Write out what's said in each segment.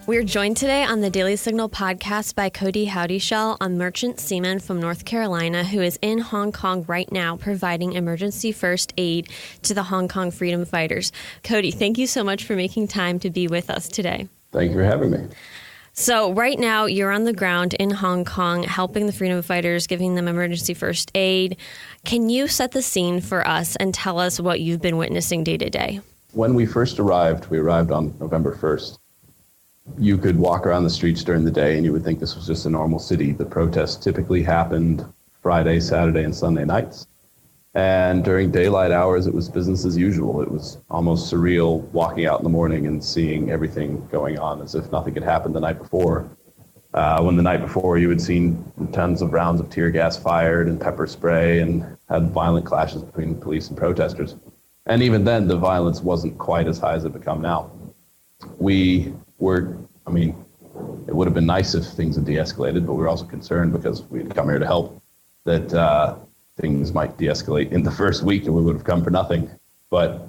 We're joined today on the Daily Signal podcast by Cody Howdeshell, a merchant seaman from North Carolina who is in Hong Kong right now providing emergency first aid to the Hong Kong freedom fighters. Cody, thank you so much for making time to be with us today. Thank you for having me. So right now you're on the ground in Hong Kong helping the freedom fighters, giving them emergency first aid. Can you set the scene for us and tell us what you've been witnessing day to day? When we first arrived, we arrived on November 1st. You could walk around the streets during the day and you would think this was just a normal city. The protests typically happened Friday, Saturday, and Sunday nights. And during daylight hours, it was business as usual. It was almost surreal walking out in the morning and seeing everything going on as if nothing had happened the night before. When the night before you had seen tons of rounds of tear gas fired and pepper spray and had violent clashes between police and protesters. And even then, the violence wasn't quite as high as it become now. It would have been nice if things had de-escalated, but we were also concerned because we'd come here to help that things might de-escalate in the first week and we would have come for nothing. But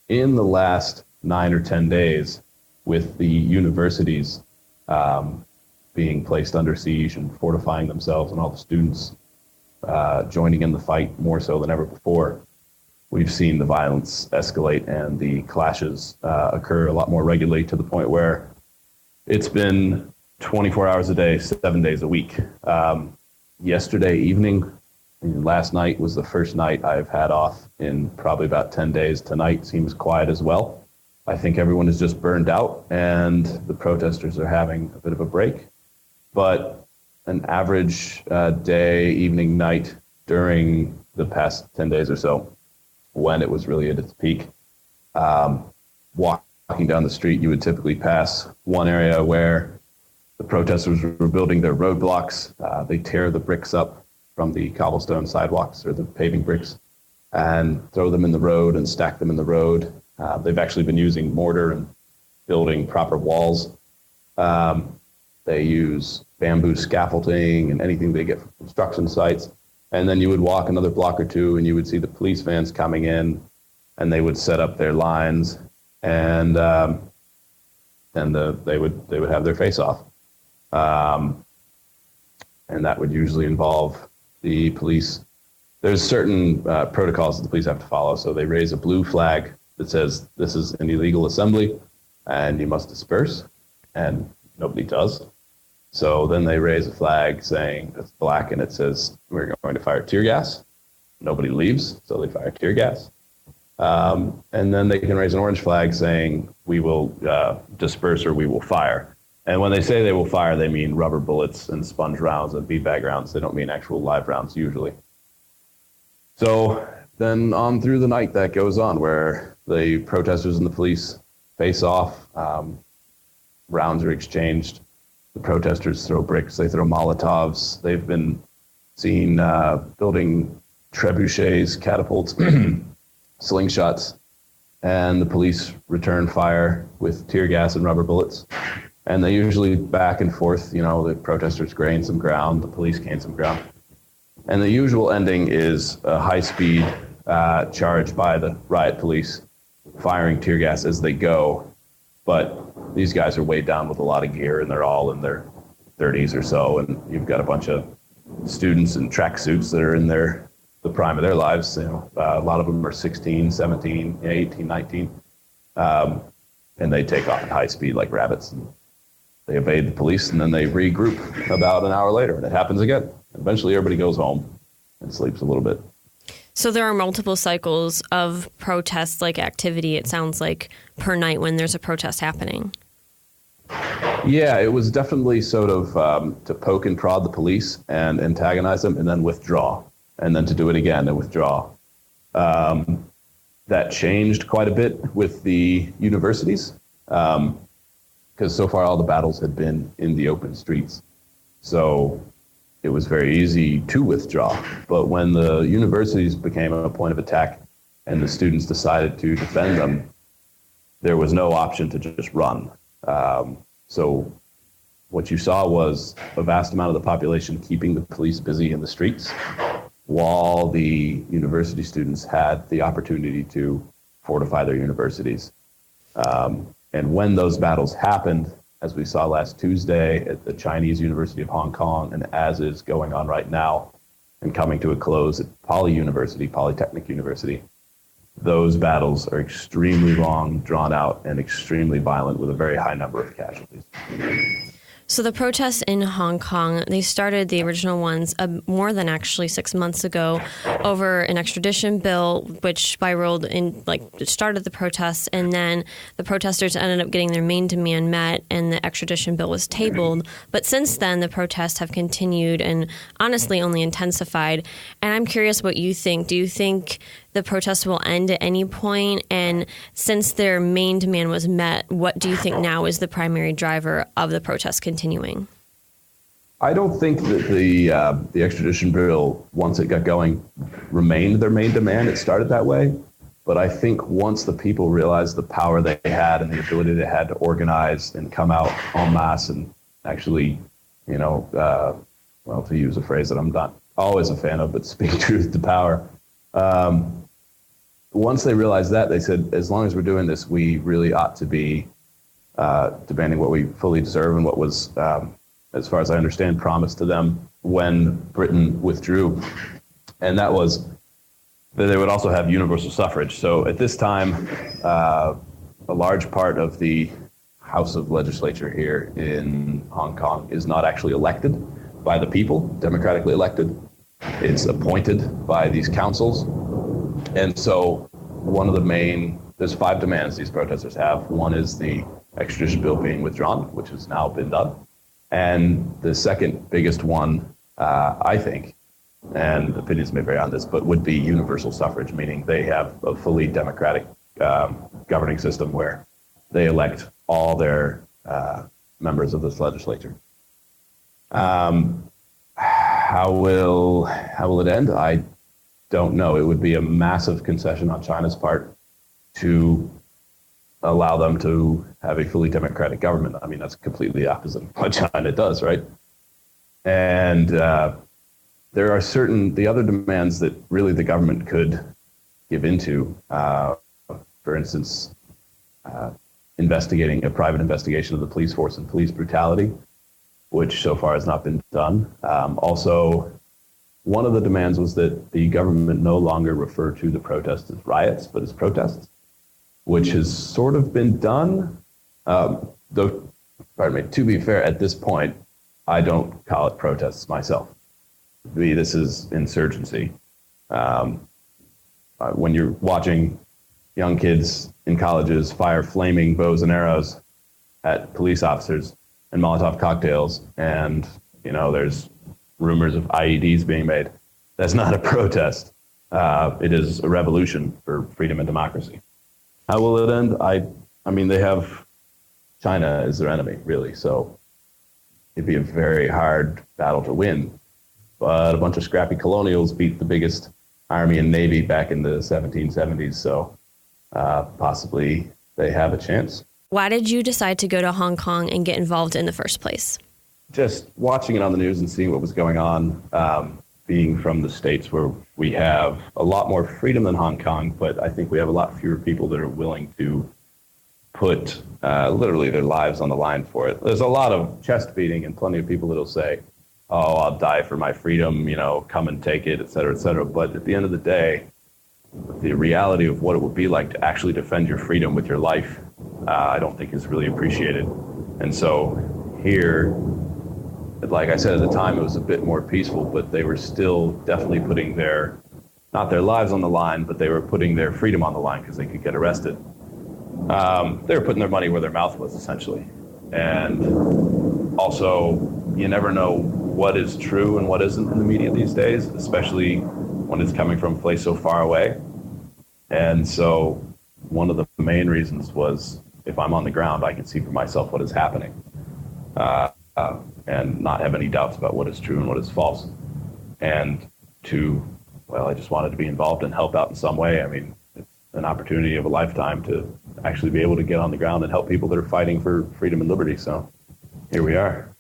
in the last 9 or 10 days, with the universities being placed under siege and fortifying themselves and all the students joining in the fight more so than ever before, we've seen the violence escalate and the clashes occur a lot more regularly to the point where it's been 24 hours a day, 7 days a week. Yesterday evening, last night was the first night I've had off in probably about 10 days. Tonight seems quiet as well. I think everyone is just burned out and the protesters are having a bit of a break. But an average day, evening, night during the past 10 days or so, when it was really at its peak, walking down the street, you would typically pass one area where the protesters were building their roadblocks. They tear the bricks up from the cobblestone sidewalks or the paving bricks and throw them in the road and stack them in the road. They've actually been using mortar and building proper walls. They use bamboo scaffolding and anything they get from construction sites. And then you would walk another block or two and you would see the police vans coming in and they would set up their lines and they would have their face off. And that would usually involve the police. There's certain protocols that the police have to follow. So they raise a blue flag that says this is an illegal assembly and you must disperse, and nobody does. So then they raise a flag saying it's black and it says we're going to fire tear gas. Nobody leaves, so they fire tear gas. And then they can raise an orange flag saying we will disperse or we will fire. And when they say they will fire, they mean rubber bullets and sponge rounds and beadbag rounds. They don't mean actual live rounds usually. So then on through the night that goes on where the protesters and the police face off, rounds are exchanged. The protesters throw bricks, they throw Molotovs. They've been seen building trebuchets, catapults, slingshots, and the police return fire with tear gas and rubber bullets. And they usually back and forth, the protesters gain some ground, the police gain some ground. And the usual ending is a high-speed charge by the riot police, firing tear gas as they go. But these guys are weighed down with a lot of gear, and they're all in their 30s or so, and you've got a bunch of students in tracksuits that are in the prime of their lives. A lot of them are 16, 17, 18, 19, and they take off at high speed like rabbits. And they evade the police, and then they regroup about an hour later, and it happens again. Eventually, everybody goes home and sleeps a little bit. So there are multiple cycles of protest-like activity, it sounds like, per night when there's a protest happening. Yeah, it was definitely sort of to poke and prod the police and antagonize them and then withdraw, and then to do it again and withdraw. That changed quite a bit with the universities, because so far all the battles had been in the open streets. So it was very easy to withdraw. But when the universities became a point of attack and the students decided to defend them, there was no option to just run. So what you saw was a vast amount of the population keeping the police busy in the streets while the university students had the opportunity to fortify their universities. And when those battles happened, as we saw last Tuesday at the Chinese University of Hong Kong, and as is going on right now and coming to a close at Polytechnic University. Those battles are extremely long, drawn out, and extremely violent with a very high number of casualties. So the protests in Hong Kong, they started, the original ones, more than actually 6 months ago, over an extradition bill, which spiraled in, started the protests, and then the protesters ended up getting their main demand met, and the extradition bill was tabled. But since then, the protests have continued and honestly only intensified. And I'm curious what you think. Do you think the protests will end at any point? And since their main demand was met, what do you think now is the primary driver of the protests continuing? I don't think that the extradition bill, once it got going, remained their main demand. It started that way. But I think once the people realized the power they had and the ability they had to organize and come out en masse and actually, to use a phrase that I'm not always a fan of, but speak truth to power. Once they realized that, they said, as long as we're doing this, we really ought to be demanding what we fully deserve and what was, as far as I understand, promised to them when Britain withdrew. And that was that they would also have universal suffrage. So at this time, a large part of the House of Legislature here in Hong Kong is not actually elected by the people, democratically elected. It's appointed by these councils. And so there's 5 demands these protesters have. One is the extradition bill being withdrawn, which has now been done. And the second biggest one, I think, and opinions may vary on this, but would be universal suffrage, meaning they have a fully democratic governing system where they elect all their members of this legislature. How will it end? I don't know. It would be a massive concession on China's part to allow them to have a fully democratic government. I mean, that's completely opposite of what China does, right? And there are the other demands that really the government could give into. For instance, investigating a private investigation of the police force and police brutality, which so far has not been done. Also, one of the demands was that the government no longer refer to the protests as riots, but as protests, which has sort of been done. Though, to be fair, at this point, I don't call it protests myself. To me, this is insurgency. When you're watching young kids in colleges fire flaming bows and arrows at police officers and Molotov cocktails, and there's rumors of IEDs being made, that's not a protest. It is a revolution for freedom and democracy. How will it end? I mean, they have China as their enemy, really. So it'd be a very hard battle to win. But a bunch of scrappy colonials beat the biggest army and navy back in the 1770s. So possibly they have a chance. Why did you decide to go to Hong Kong and get involved in the first place? Just watching it on the news and seeing what was going on, being from the States where we have a lot more freedom than Hong Kong, but I think we have a lot fewer people that are willing to put literally their lives on the line for it. There's a lot of chest beating and plenty of people that'll say, oh, I'll die for my freedom, come and take it, et cetera, et cetera. But at the end of the day, the reality of what it would be like to actually defend your freedom with your life, I don't think is really appreciated. And so here, like I said, at the time, it was a bit more peaceful, but they were still definitely putting not their lives on the line, but they were putting their freedom on the line because they could get arrested. They were putting their money where their mouth was, essentially. And also, you never know what is true and what isn't in the media these days, especially when it's coming from a place so far away. And so one of the main reasons was, if I'm on the ground, I can see for myself what is happening. And not have any doubts about what is true and what is false. And I just wanted to be involved and help out in some way. I mean, it's an opportunity of a lifetime to actually be able to get on the ground and help people that are fighting for freedom and liberty. So here we are.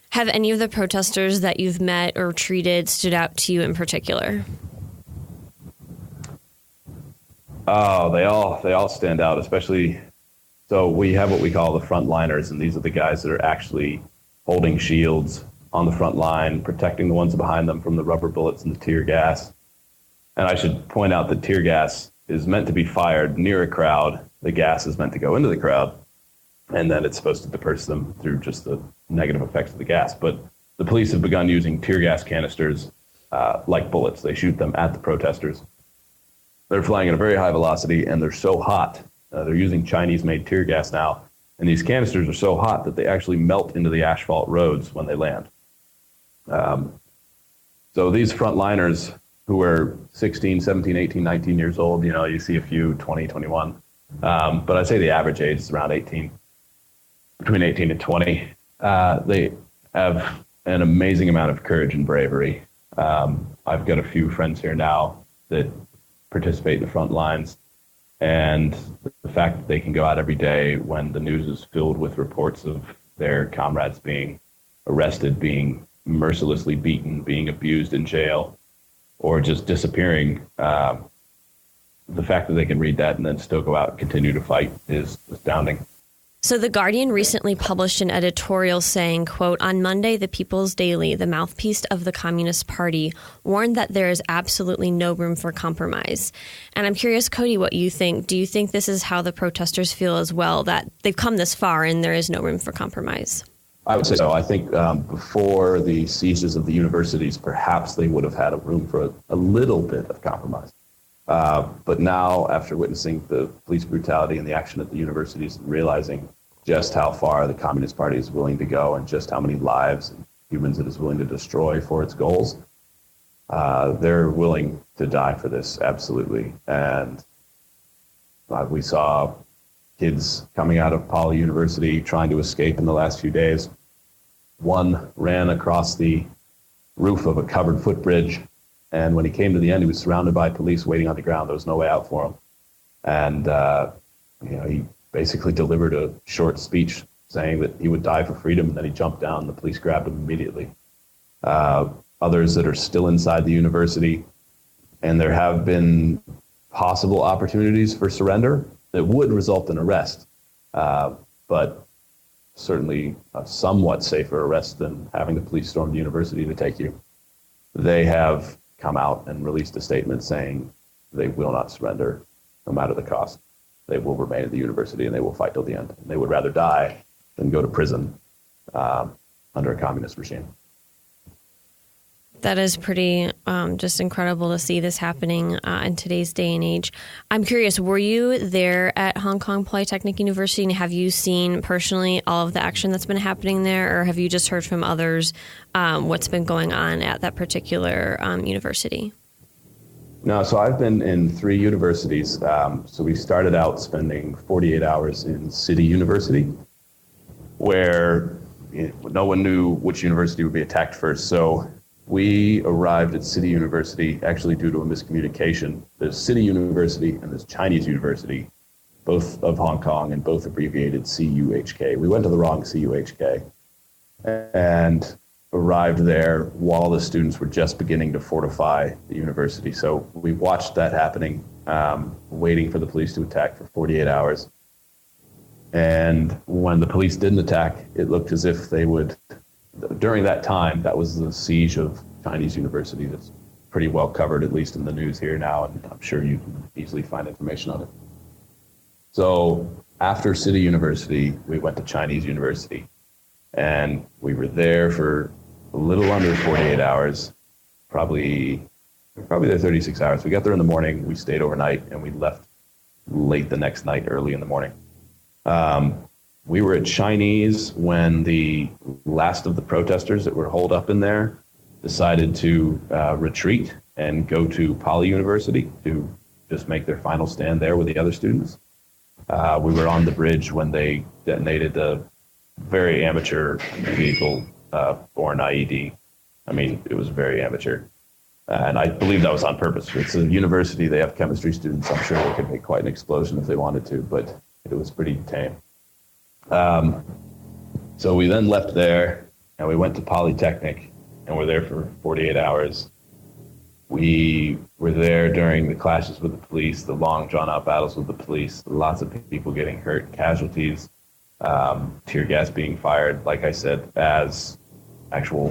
Have any of the protesters that you've met or treated stood out to you in particular? Oh, they all stand out, especially So we have what we call the Frontliners, and these are the guys that are actually holding shields on the front line, protecting the ones behind them from the rubber bullets and the tear gas. And I should point out that tear gas is meant to be fired near a crowd. The gas is meant to go into the crowd, and then it's supposed to disperse them through just the negative effects of the gas. But the police have begun using tear gas canisters like bullets. They shoot them at the protesters. They're flying at a very high velocity, and they're so hot. They're using Chinese-made tear gas now, and these canisters are so hot that they actually melt into the asphalt roads when they land. So these frontliners who are 16, 17, 18, 19 years old, you see a few 20, 21, but I'd say the average age is around 18, between 18 and 20. They have an amazing amount of courage and bravery. I've got a few friends here now that participate in the front lines, and the fact that they can go out every day when the news is filled with reports of their comrades being arrested, being mercilessly beaten, being abused in jail, or just disappearing, the fact that they can read that and then still go out and continue to fight is astounding. So The Guardian recently published an editorial saying, quote, "On Monday, the People's Daily, the mouthpiece of the Communist Party, warned that there is absolutely no room for compromise." And I'm curious, Cody, what you think. Do you think this is how the protesters feel as well, that they've come this far and there is no room for compromise? I would say so. I think before the sieges of the universities, perhaps they would have had a room for a little bit of compromise. But now, after witnessing the police brutality and the action at the universities and realizing just how far the Communist Party is willing to go and just how many lives and humans it is willing to destroy for its goals, they're willing to die for this, absolutely. And we saw kids coming out of Poly University trying to escape in the last few days. One ran across the roof of a covered footbridge, and when he came to the end, he was surrounded by police waiting on the ground. There was no way out for him. And he basically delivered a short speech saying that he would die for freedom, and then he jumped down, and the police grabbed him immediately. Others that are still inside the university, and there have been possible opportunities for surrender that would result in arrest, but certainly a somewhat safer arrest than having the police storm the university to take you. They have come out and released a statement saying they will not surrender no matter the cost. They will remain at the university and they will fight till the end. They would rather die than go to prison under a communist regime. That is pretty just incredible to see this happening in today's day and age. I'm curious, were you there at Hong Kong Polytechnic University, and have you seen personally all of the action that's been happening there, or have you just heard from others what's been going on at that particular university? No, so I've been in 3 universities. So we started out spending 48 hours in City University, where no one knew which university would be attacked first. So we arrived at City University actually due to a miscommunication. There's City University and there's Chinese University, both of Hong Kong and both abbreviated CUHK. We went to the wrong CUHK and arrived there while the students were just beginning to fortify the university. So we watched that happening, waiting for the police to attack for 48 hours. And when the police didn't attack, it looked as if they would. During that time, that was the siege of Chinese University. That's pretty well covered, at least in the news here now, and I'm sure you can easily find information on it. So after City University, we went to Chinese University, and we were there for a little under 48 hours, probably there 36 hours. We got there in the morning, we stayed overnight, and we left late the next night, early in the morning. We were at Chinese when the last of the protesters that were holed up in there decided to retreat and go to Poly University to just make their final stand there with the other students. We were on the bridge when they detonated a very amateur vehicle-borne IED. I mean, it was very amateur. And I believe that was on purpose. It's a university, they have chemistry students. I'm sure they could make quite an explosion if they wanted to, but it was pretty tame. So we then left there and we went to Polytechnic and we're there for 48 hours. We were there during the clashes with the police, the long drawn-out battles with the police, lots of people getting hurt, casualties, tear gas being fired, like I said, as actual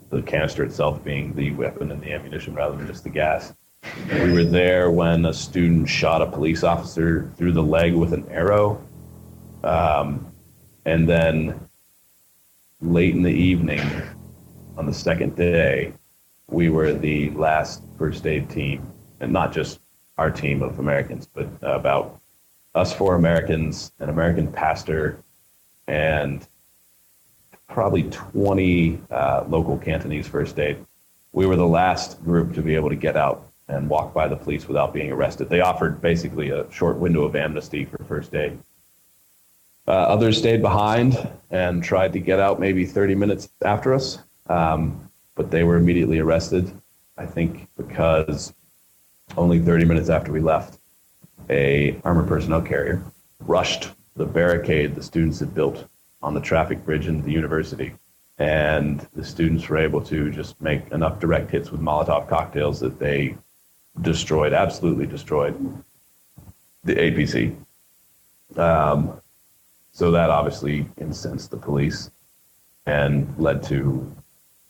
the canister itself being the weapon and the ammunition rather than just the gas. We were there when a student shot a police officer through the leg with an arrow. And then late in the evening on the second day, we were the last first aid team, and not just our team of Americans, but about us 4 Americans, an American pastor, and probably 20 local Cantonese first aid. We were the last group to be able to get out and walk by the police without being arrested. They offered basically a short window of amnesty for first aid. Others stayed behind and tried to get out maybe 30 minutes after us, but they were immediately arrested, I think because only 30 minutes after we left, a armored personnel carrier rushed the barricade the students had built on the traffic bridge into the university. And the students were able to just make enough direct hits with Molotov cocktails that they destroyed, absolutely destroyed the APC. So that obviously incensed the police and led to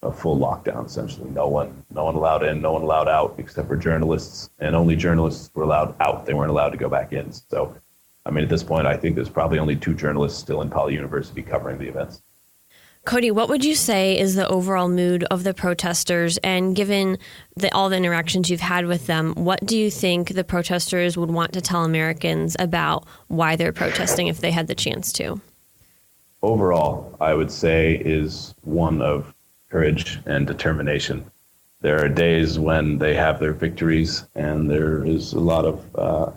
a full lockdown, essentially. No one allowed in, no one allowed out, except for journalists, and only journalists were allowed out. They weren't allowed to go back in. So, I mean, at this point, I think there's probably only 2 journalists still in Poly University covering the events. Cody, what would you say is the overall mood of the protesters? And given all the interactions you've had with them, what do you think the protesters would want to tell Americans about why they're protesting if they had the chance to? Overall, I would say is one of courage and determination. There are days when they have their victories and there is a lot of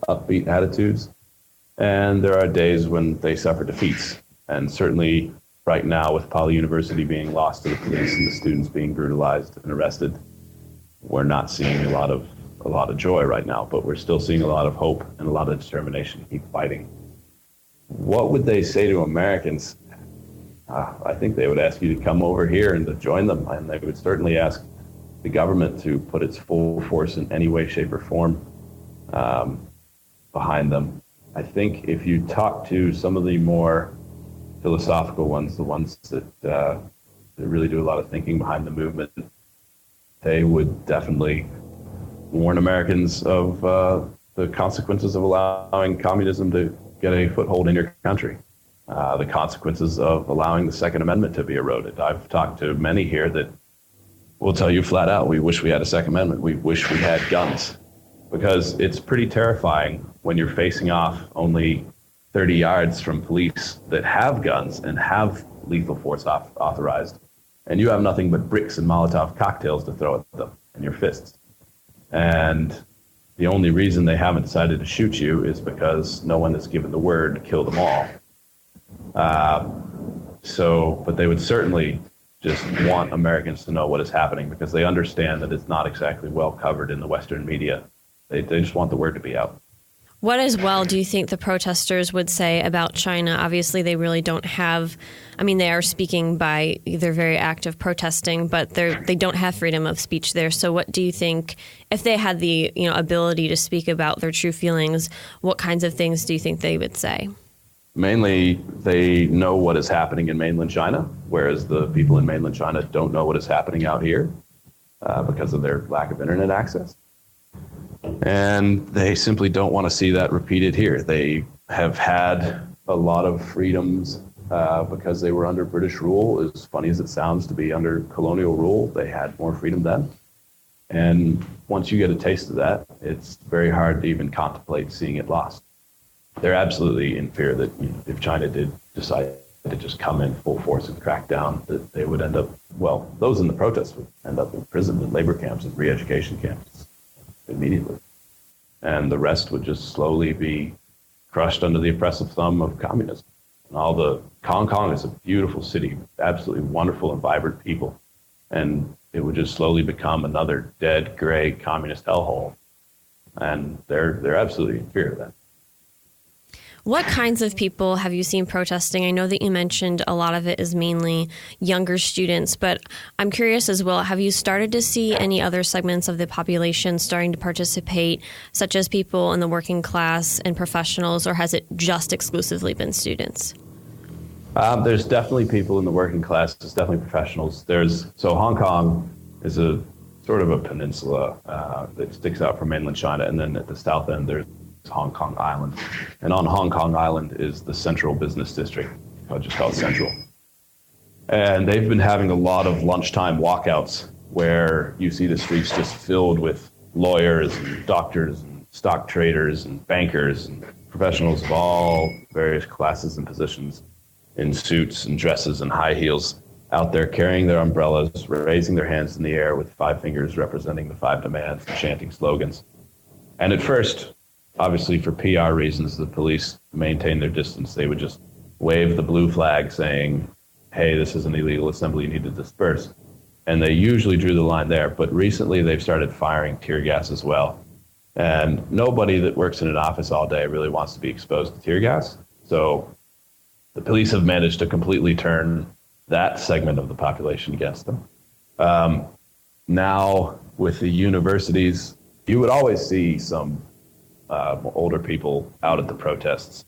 upbeat attitudes. And there are days when they suffer defeats. And certainly right now, with Poly University being lost to the police and the students being brutalized and arrested, we're not seeing a lot of joy right now, but we're still seeing a lot of hope and a lot of determination to keep fighting. What would they say to Americans? I think they would ask you to come over here and to join them, and they would certainly ask the government to put its full force in any way, shape, or form behind them. I think if you talk to some of the more philosophical ones, the ones that really do a lot of thinking behind the movement, they would definitely warn Americans of the consequences of allowing communism to get a foothold in your country, the consequences of allowing the Second Amendment to be eroded. I've talked to many here that will tell you flat out, we wish we had a Second Amendment. We wish we had guns, because it's pretty terrifying when you're facing off only 30 yards from police that have guns and have lethal force authorized, and you have nothing but bricks and Molotov cocktails to throw at them in your fists. And the only reason they haven't decided to shoot you is because no one has given the word to kill them all. But they would certainly just want Americans to know what is happening, because they understand that it's not exactly well covered in the Western media. They just want the word to be out. What as well do you think the protesters would say about China? Obviously, they really don't have, they are speaking by their very act of protesting, but they don't have freedom of speech there. So what do you think, if they had the ability to speak about their true feelings, what kinds of things do you think they would say? Mainly, they know what is happening in mainland China, whereas the people in mainland China don't know what is happening out here because of their lack of internet access. And they simply don't want to see that repeated here. They have had a lot of freedoms because they were under British rule. As funny as it sounds to be under colonial rule, they had more freedom then. And once you get a taste of that, it's very hard to even contemplate seeing it lost. They're absolutely in fear that if China did decide to just come in full force and crack down, that they would end up, those in the protests would end up in prison and labor camps and re-education camps immediately. And the rest would just slowly be crushed under the oppressive thumb of communism. And Hong Kong is a beautiful city, absolutely wonderful and vibrant people. And it would just slowly become another dead, gray communist hellhole. And they're absolutely in fear of that. What kinds of people have you seen protesting? I know that you mentioned a lot of it is mainly younger students, but I'm curious as well, have you started to see any other segments of the population starting to participate, such as people in the working class and professionals, or has it just exclusively been students? There's definitely people in the working class. There's definitely professionals. So Hong Kong is a sort of a peninsula that sticks out from mainland China, and then at the south end there's Hong Kong Island, and on Hong Kong Island is the Central Business District, just called Central. And they've been having a lot of lunchtime walkouts where you see the streets just filled with lawyers and doctors and stock traders and bankers and professionals of all various classes and positions in suits and dresses and high heels out there carrying their umbrellas, raising their hands in the air with 5 fingers representing the 5 demands, and chanting slogans. And at first, obviously for PR reasons, the police maintained their distance. They would just wave the blue flag saying, hey, this is an illegal assembly, you need to disperse. And they usually drew the line there, but recently they've started firing tear gas as well. And nobody that works in an office all day really wants to be exposed to tear gas. So the police have managed to completely turn that segment of the population against them. Now, with the universities, you would always see some older people out at the protests.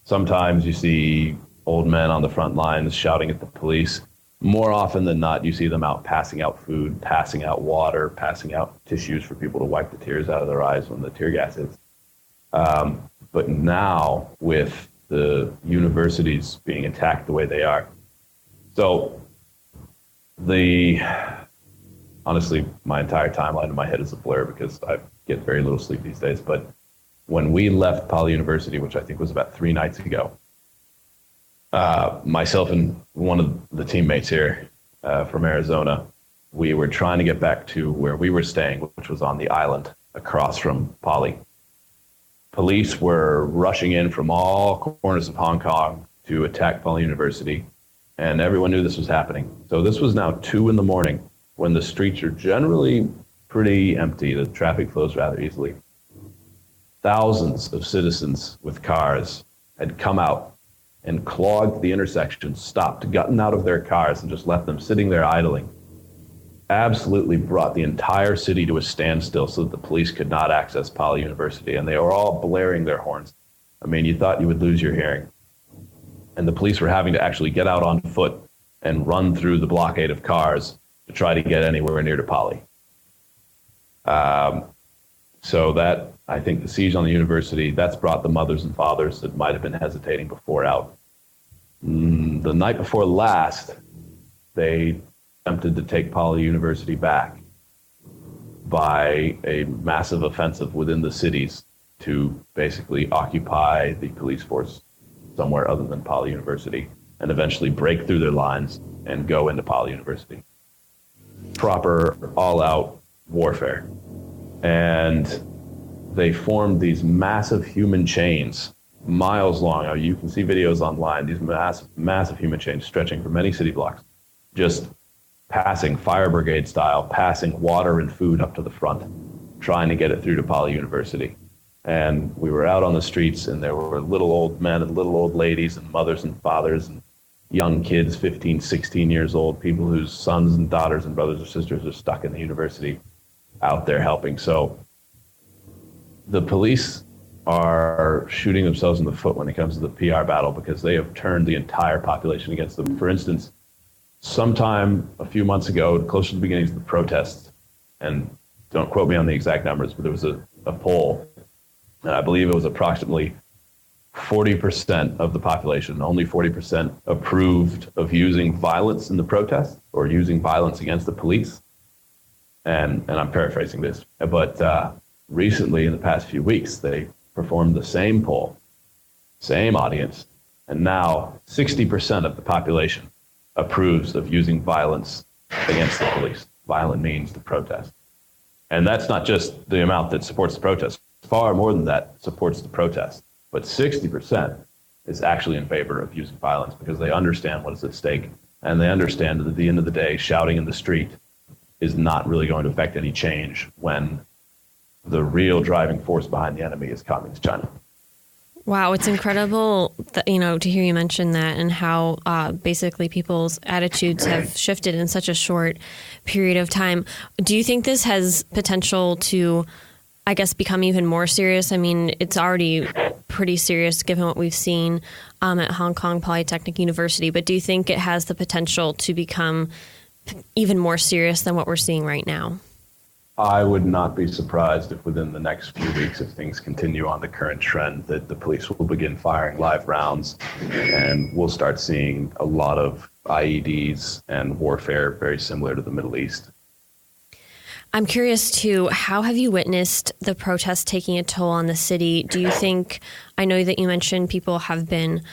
Sometimes you see old men on the front lines shouting at the police. More often than not, you see them out passing out food, passing out water, passing out tissues for people to wipe the tears out of their eyes when the tear gas hits. But now, with the universities being attacked the way they are, so honestly, my entire timeline in my head is a blur because I get very little sleep these days. But when we left Poly University, which I think was about 3 nights ago, myself and one of the teammates here from Arizona, we were trying to get back to where we were staying, which was on the island across from Poly. Police were rushing in from all corners of Hong Kong to attack Poly University, and everyone knew this was happening. So this was now 2 a.m. when the streets are generally pretty empty. The traffic flows rather easily. Thousands of citizens with cars had come out and clogged the intersection, stopped, gotten out of their cars and just left them sitting there idling. Absolutely brought the entire city to a standstill so that the police could not access Poly University, and they were all blaring their horns. I mean, you thought you would lose your hearing. And the police were having to actually get out on foot and run through the blockade of cars to try to get anywhere near to Poly. So that, I think the siege on the university, that's brought the mothers and fathers that might have been hesitating before out. The night before last, they attempted to take Poly University back by a massive offensive within the cities to basically occupy the police force somewhere other than Poly University and eventually break through their lines and go into Poly University. Proper all-out warfare. And they formed these massive human chains, miles long. You can see videos online, these massive human chains stretching for many city blocks, just passing fire brigade style, passing water and food up to the front, trying to get it through to Poly University. And we were out on the streets, and there were little old men and little old ladies and mothers and fathers and young kids, 15, 16 years old, people whose sons and daughters and brothers or sisters are stuck in the university out there helping. So the police are shooting themselves in the foot when it comes to the PR battle because they have turned the entire population against them. For instance, sometime a few months ago, close to the beginnings of the protests, and don't quote me on the exact numbers, but there was a poll, and I believe it was approximately 40% of the population, only 40% approved of using violence in the protests or using violence against the police. And I'm paraphrasing this, but recently in the past few weeks, they performed the same poll, same audience, and now 60% of the population approves of using violence against the police. Violent means to protest. And that's not just the amount that supports the protest. Far more than that supports the protest. But 60% is actually in favor of using violence because they understand what is at stake. And they understand that at the end of the day, shouting in the street is not really going to affect any change when the real driving force behind the enemy is Communist China. Wow, it's incredible that, to hear you mention that and how basically people's attitudes have shifted in such a short period of time. Do you think this has potential to, I guess, become even more serious? I mean, it's already pretty serious given what we've seen at Hong Kong Polytechnic University, but do you think it has the potential to become even more serious than what we're seeing right now? I would not be surprised if within the next few weeks, if things continue on the current trend, that the police will begin firing live rounds and we'll start seeing a lot of IEDs and warfare very similar to the Middle East. I'm curious, too, how have you witnessed the protests taking a toll on the city? Do you think, I know that you mentioned people have been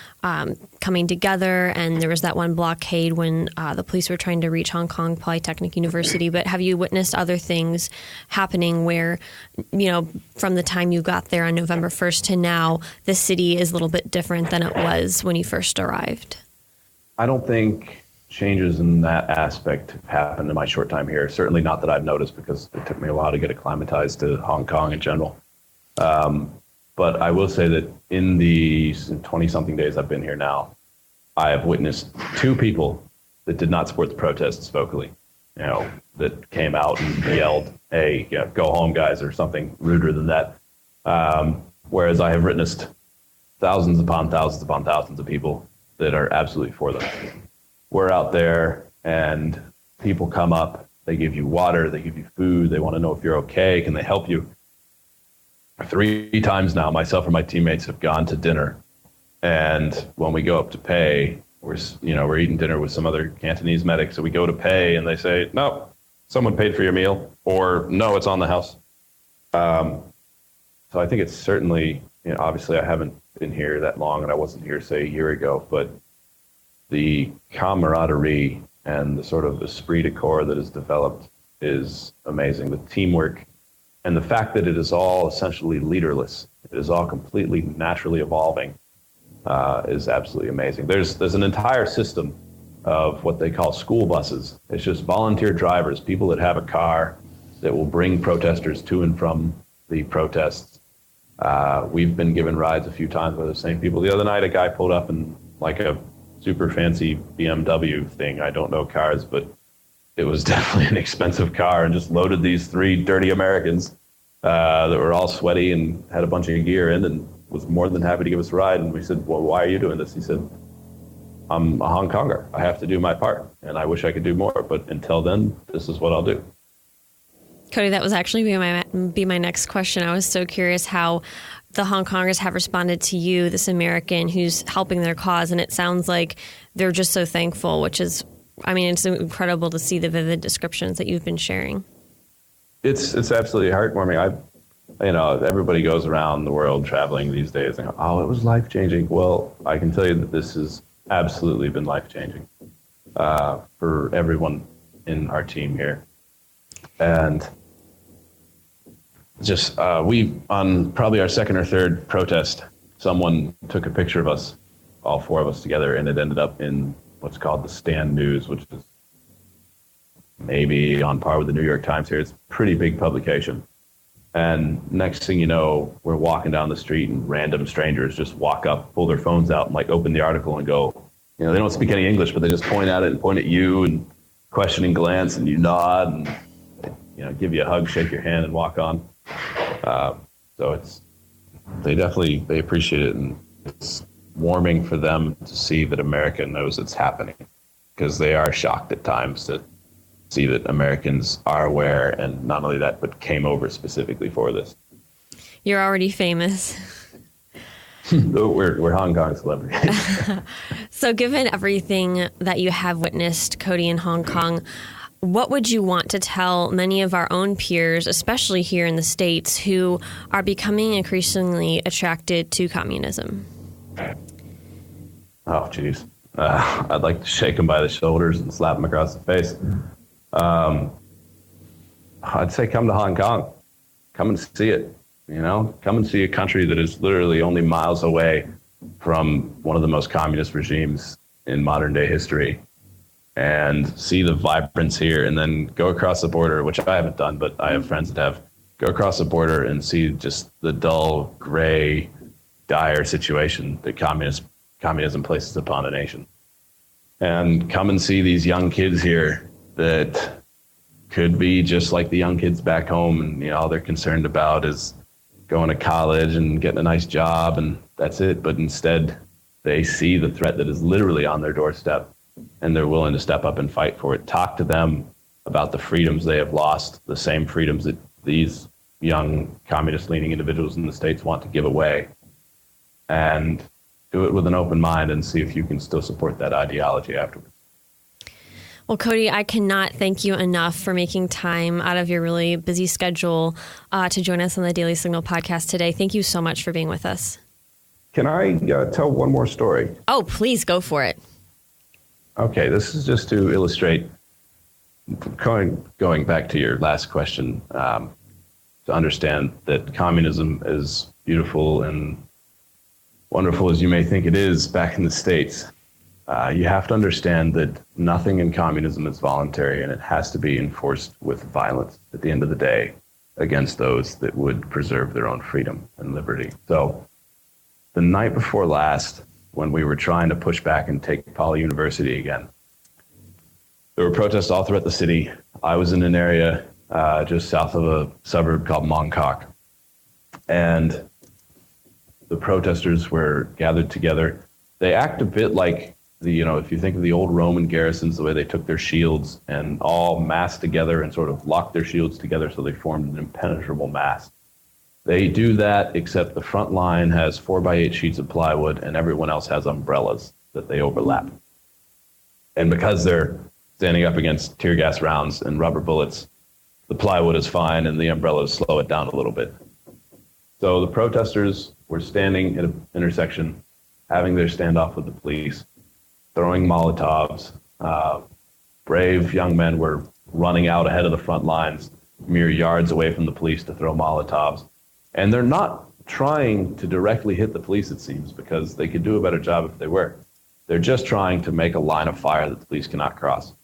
coming together and there was that one blockade when the police were trying to reach Hong Kong Polytechnic University, but have you witnessed other things happening where, from the time you got there on November 1st to now, the city is a little bit different than it was when you first arrived? I don't think changes in that aspect have happened in my short time here. Certainly not that I've noticed, because it took me a while to get acclimatized to Hong Kong in general. But I will say that in the 20-something days I've been here now, I have witnessed two people that did not support the protests vocally, that came out and yelled, "Hey, go home, guys," or something ruder than that. Whereas I have witnessed thousands upon thousands upon thousands of people that are absolutely for them. We're out there and people come up, they give you water, they give you food, they want to know if you're okay, can they help you? 3 times now, myself and my teammates have gone to dinner, and when we go up to pay, we're eating dinner with some other Cantonese medics, so we go to pay and they say, "No, someone paid for your meal," or "No, it's on the house." So I think it's certainly, obviously I haven't been here that long and I wasn't here, say, a year ago, but the camaraderie and the sort of esprit de corps that is developed is amazing. The teamwork and the fact that it is all essentially leaderless, it is all completely naturally evolving, is absolutely amazing. There's an entire system of what they call school buses. It's just volunteer drivers, people that have a car that will bring protesters to and from the protests. We've been given rides a few times by the same people. The other night, a guy pulled up in like a super fancy BMW thing. I don't know cars, but it was definitely an expensive car, and just loaded these 3 dirty Americans that were all sweaty and had a bunch of gear in, and was more than happy to give us a ride. And we said, "Well, why are you doing this?" He said, "I'm a Hong Konger. I have to do my part, and I wish I could do more, but until then, this is what I'll do." Cody, that was actually be my next question. I was so curious how the Hong Kongers have responded to you, this American who's helping their cause. And it sounds like they're just so thankful, which is, it's incredible to see the vivid descriptions that you've been sharing. It's absolutely heartwarming. Everybody goes around the world traveling these days and go, "Oh, it was life-changing." Well, I can tell you that this has absolutely been life-changing for everyone in our team here. And just we, on probably our second or third protest, someone took a picture of us, all 4 of us together, and it ended up in what's called the Stand News, which is maybe on par with the New York Times here. It's a pretty big publication. And next thing you know, we're walking down the street and random strangers just walk up, pull their phones out, and open the article and go, they don't speak any English, but they just point at it and point at you and questioning glance, and you nod and give you a hug, shake your hand, and walk on. So they appreciate it, and it's warming for them to see that America knows it's happening, because they are shocked at times to see that Americans are aware, and not only that, but came over specifically for this. You're already famous. We're Hong Kong celebrities. So given everything that you have witnessed, Cody, in Hong Kong, what would you want to tell many of our own peers, especially here in the States, who are becoming increasingly attracted to communism? Oh, geez. I'd like to shake them by the shoulders and slap them across the face. I'd say come to Hong Kong. Come and see it. Come and see a country that is literally only miles away from one of the most communist regimes in modern day history, and see the vibrance here, and then go across the border, which I haven't done, but I have friends that have. Go across the border and see just the dull, gray, dire situation that communism places upon a nation. And come and see these young kids here that could be just like the young kids back home, and all they're concerned about is going to college and getting a nice job, and that's it. But instead, they see the threat that is literally on their doorstep, and they're willing to step up and fight for it. Talk to them about the freedoms they have lost, the same freedoms that these young communist-leaning individuals in the States want to give away, and do it with an open mind and see if you can still support that ideology afterwards. Well, Cody, I cannot thank you enough for making time out of your really busy schedule to join us on the Daily Signal podcast today. Thank you so much for being with us. Can I tell one more story? Oh, please go for it. Okay, this is just to illustrate, going back to your last question, to understand that communism, as beautiful and wonderful as you may think it is back in the States, you have to understand that nothing in communism is voluntary, and it has to be enforced with violence at the end of the day against those that would preserve their own freedom and liberty. So the night before last, when we were trying to push back and take Poly University again, there were protests all throughout the city. I was in an area just south of a suburb called Mongkok, and the protesters were gathered together. They act a bit like if you think of the old Roman garrisons, the way they took their shields and all massed together and sort of locked their shields together so they formed an impenetrable mass. They do that, except the front line has 4x8 sheets of plywood and everyone else has umbrellas that they overlap. And because they're standing up against tear gas rounds and rubber bullets, the plywood is fine and the umbrellas slow it down a little bit. So the protesters were standing at an intersection, having their standoff with the police, throwing Molotovs. Brave young men were running out ahead of the front lines, mere yards away from the police, to throw Molotovs. And they're not trying to directly hit the police, it seems, because they could do a better job if they were. They're just trying to make a line of fire that the police cannot cross.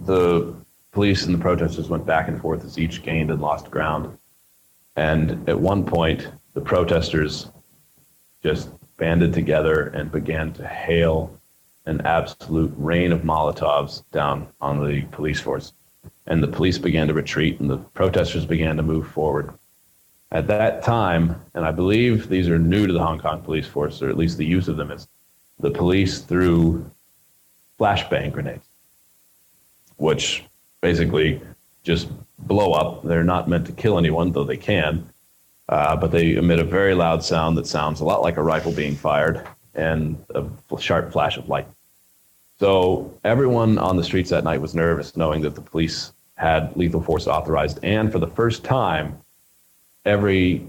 The police and the protesters went back and forth as each gained and lost ground. And at one point, the protesters just banded together and began to hail an absolute rain of Molotovs down on the police force. And the police began to retreat and the protesters began to move forward. At that time, and I believe these are new to the Hong Kong police force, or at least the use of them, is the police threw flashbang grenades, which basically just blow up. They're not meant to kill anyone, though they can. But they emit a very loud sound that sounds a lot like a rifle being fired and a sharp flash of light. So everyone on the streets that night was nervous, knowing that the police had lethal force authorized. And for the first time, every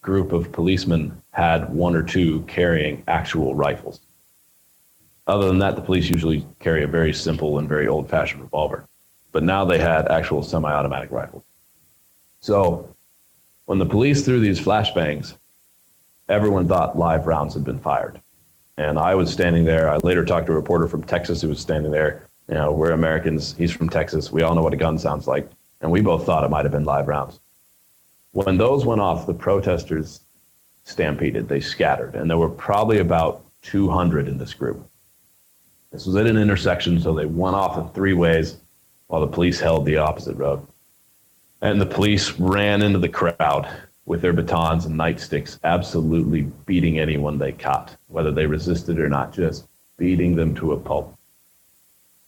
group of policemen had one or two carrying actual rifles. Other than that, the police usually carry a very simple and very old-fashioned revolver. But now they had actual semi-automatic rifles. So when the police threw these flashbangs, everyone thought live rounds had been fired. And I was standing there. I later talked to a reporter from Texas who was standing there. We're Americans. He's from Texas. We all know what a gun sounds like. And we both thought it might have been live rounds. When those went off, the protesters stampeded. They scattered. And there were probably about 200 in this group. This was at an intersection, so they went off in three ways while the police held the opposite road. And the police ran into the crowd with their batons and nightsticks, absolutely beating anyone they caught, whether they resisted or not, just beating them to a pulp.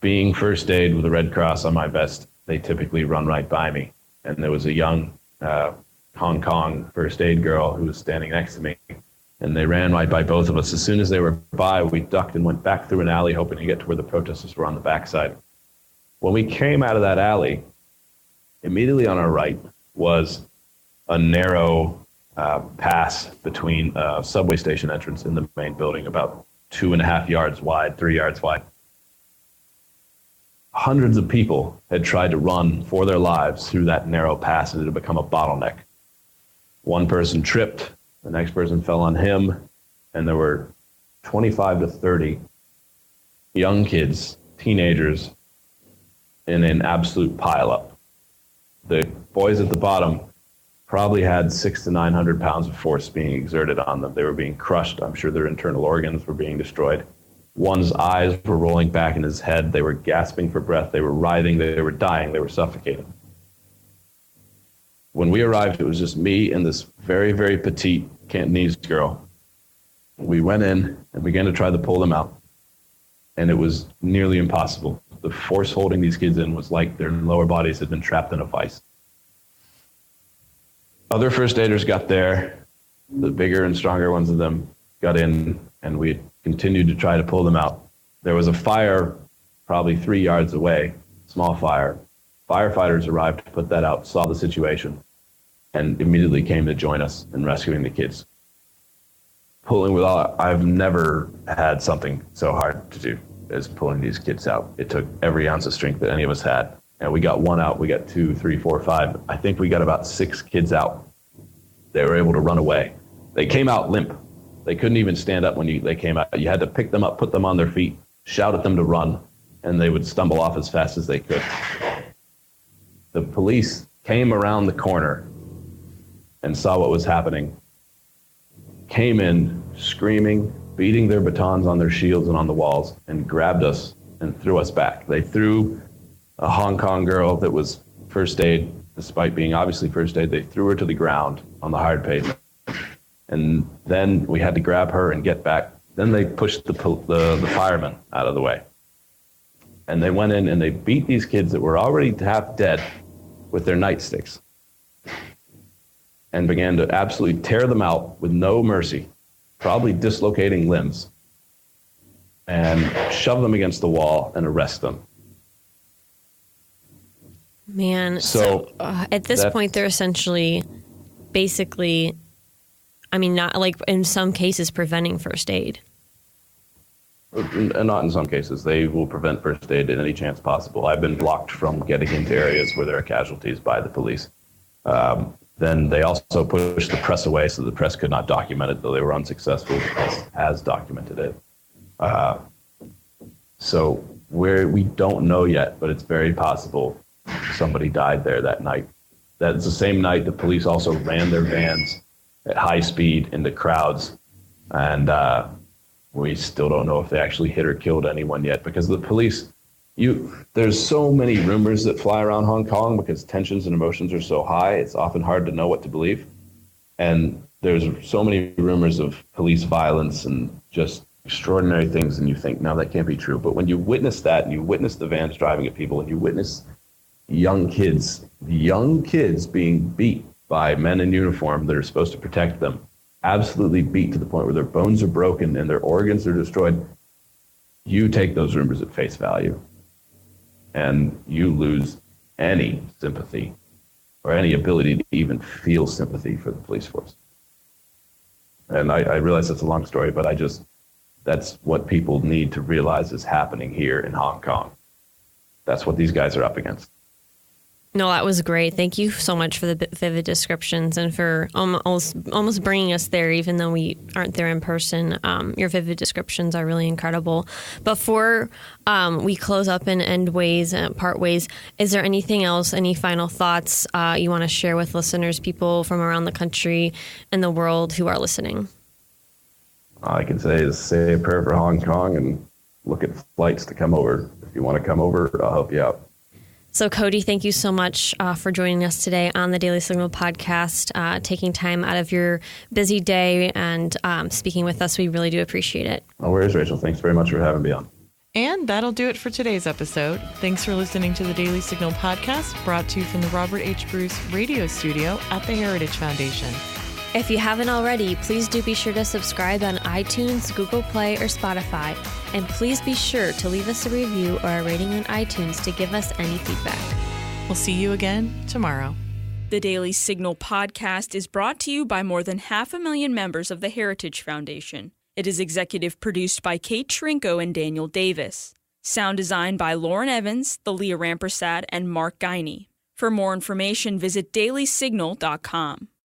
Being first aid with a Red Cross on my vest, they typically run right by me. And there was a young Hong Kong first aid girl who was standing next to me, and they ran right by both of us. As soon as they were by, we ducked and went back through an alley, hoping to get to where the protesters were on the backside. When we came out of that alley, immediately on our right was a narrow pass between a subway station entrance in the main building, about 2.5 yards wide, 3 yards wide. Hundreds of people had tried to run for their lives through that narrow pass, and it had become a bottleneck. One person tripped, the next person fell on him, and there were 25 to 30 young kids, teenagers, in an absolute pileup. The boys at the bottom probably had 600 to 900 pounds of force being exerted on them. They were being crushed. I'm sure their internal organs were being destroyed. One's eyes were rolling back in his head. They were gasping for breath. They were writhing. They were dying. They were suffocating. When we arrived, it was just me and this very, very petite Cantonese girl. We went in and began to try to pull them out, and it was nearly impossible. The force holding these kids in was like their lower bodies had been trapped in a vice. Other first aiders got there. The bigger and stronger ones of them got in, and we continued to try to pull them out. There was a fire probably 3 yards away, small fire. Firefighters arrived to put that out, saw the situation, and immediately came to join us in rescuing the kids. Pulling with all, I've never had something so hard to do as pulling these kids out. It took every ounce of strength that any of us had. And we got one out, we got 2, 3, 4, 5. I think we got about 6 kids out. They were able to run away. They came out limp. They couldn't even stand up when they came out. You had to pick them up, put them on their feet, shout at them to run, and they would stumble off as fast as they could. The police came around the corner and saw what was happening, came in screaming, beating their batons on their shields and on the walls, and grabbed us and threw us back. They threw a Hong Kong girl that was first aid, despite being obviously first aid, they threw her to the ground on the hard pavement. And then we had to grab her and get back. Then they pushed the firemen out of the way. And they went in and they beat these kids that were already half dead with their nightsticks and began to absolutely tear them out with no mercy, probably dislocating limbs, and shove them against the wall and arrest them. Man, so at this point, they're essentially, basically, I mean, not like in some cases preventing first aid. And not in some cases. They will prevent first aid at any chance possible. I've been blocked from getting into areas where there are casualties by the police. Then they also pushed the press away so the press could not document it, though they were unsuccessful. The press has documented it. So we don't know yet, but it's very possible somebody died there that night. That's the same night the police also ran their vans at high speed into crowds, and we still don't know if they actually hit or killed anyone yet, because the police, there's so many rumors that fly around Hong Kong because tensions and emotions are so high, it's often hard to know what to believe. And there's so many rumors of police violence and just extraordinary things, and you think, no, that can't be true. But when you witness that, and you witness the vans driving at people, and you witness young kids being beat by men in uniform that are supposed to protect them, absolutely beat to the point where their bones are broken and their organs are destroyed, you take those rumors at face value and you lose any sympathy or any ability to even feel sympathy for the police force. And I realize that's a long story, but that's what people need to realize is happening here in Hong Kong. That's what these guys are up against. No, that was great. Thank you so much for the vivid descriptions and for almost bringing us there, even though we aren't there in person. Your vivid descriptions are really incredible. Before we close up and end ways, part ways, is there anything else, any final thoughts you want to share with listeners, people from around the country and the world who are listening? All I can say is say a prayer for Hong Kong and look at flights to come over. If you want to come over, I'll help you out. So, Cody, thank you so much for joining us today on the Daily Signal podcast, taking time out of your busy day and speaking with us. We really do appreciate it. No worries, Rachel. Thanks very much for having me on. And that'll do it for today's episode. Thanks for listening to the Daily Signal podcast, brought to you from the Robert H. Bruce radio studio at the Heritage Foundation. If you haven't already, please do be sure to subscribe on iTunes, Google Play, or Spotify. And please be sure to leave us a review or a rating on iTunes to give us any feedback. We'll see you again tomorrow. The Daily Signal podcast is brought to you by more than 500,000 members of the Heritage Foundation. It is executive produced by Kate Trinko and Daniel Davis. Sound design by Lauren Evans, Thalia Rampersad, and Mark Guiney. For more information, visit dailysignal.com.